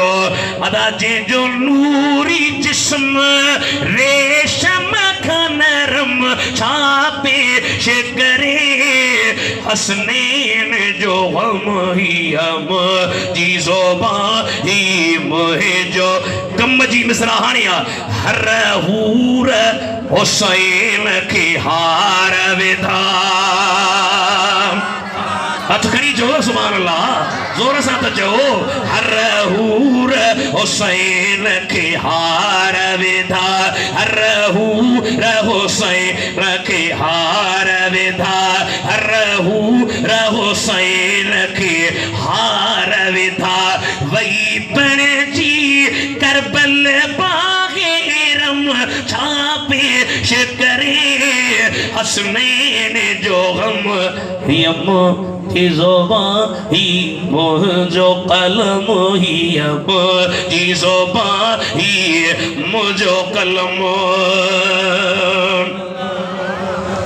जो अदा जे जो नूरी जिस्म रेशम का नरम छापे शिकरे हसनैन जो हम ही हम जी ज़ोबा ही मोहे जो कम जी मिसराहानिया हर हूर हुसैन के हार विधा हथ खड़ी जो सुभान अल्लाह जोर से तो जो हर हूर हुसैन के हार विधा हर हूर हुसैन के हार विधा हर हूर हुसैन के हार विधा वही पण जी करबल बागेरम छापे शिकरे हसनैन जो गम यम की ज़ुबा ही मोह जो कलम ही अब की ज़ुबा ही मुझो कलम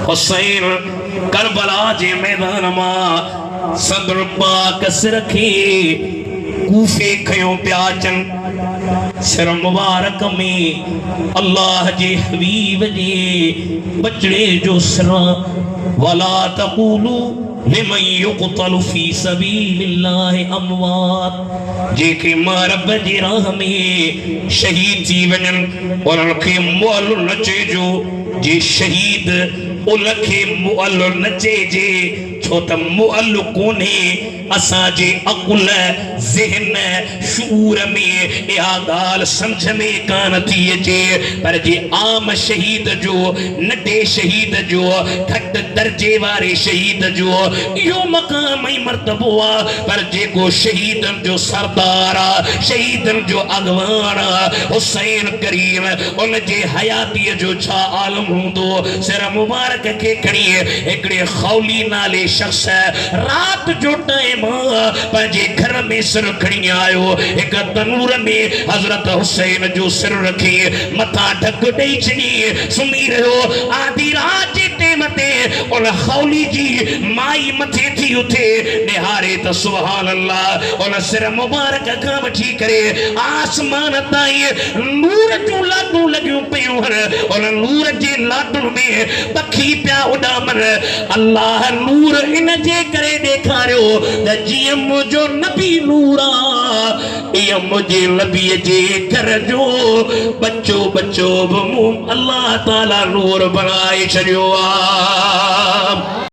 हुसैन करबला जे मैदान मां सदर पाक रखी कूफे खयो प्याचन सिर मुबारक में अल्लाह जे हबीब जे बचड़े जो सिरा वला तक़ूलू लिमन युक़तलु फी सबीलिल्लाहि अमवात जेके मां रब जी राह में शहीद थी वञनि उन्हनि खे मुअल न चइजो जे शहीद उनखे मुअल न चइजे छो त मुअल कोन्हे असांजे अकुल ज़हन शूर में इहा ॻाल्हि सम्झ में कान थी अचे पर जे आम शहीद जो नंढे शहीद जो घटि दर्जे वारे शहीद जो इहो मक़ाम ऐं मर्तबो आहे पर जेको शहीदनि जो सरदार आहे शहीदनि जो अॻवान आहे हुसैन करीम उन जे हयातीअ जो छा आलम हूंदो सिर मुबारक के खड़ी हिकड़े खौली नाले शख्स रात जो टाइम पंहिंजे घर में सिर खड़ी आयो एक तनूर में हजरत हुसैन जो सिर रखी मथा ढक ॾेई छॾी सुम्ही रहियो आधी रात जे टाइम ते उन खौली जी माई मथे थी उथे निहारे त सुभान अल्लाह उन सिर मुबारक खां वठी करे आसमान ताईं नूर जूं लाटूं लॻियूं पियूं उन नूर जे लाटुनि में पखी पिया उॾामनि अल्लाह नूर इन जे करे ॾेखारियो त जीअं मुंहिंजो नबी नूर आहे ईअं मुंहिंजे नबीअ जे घर जो बच्चो बच्चो बि मूं अल्लाह ताला नूर बणाए छॾियो आहे।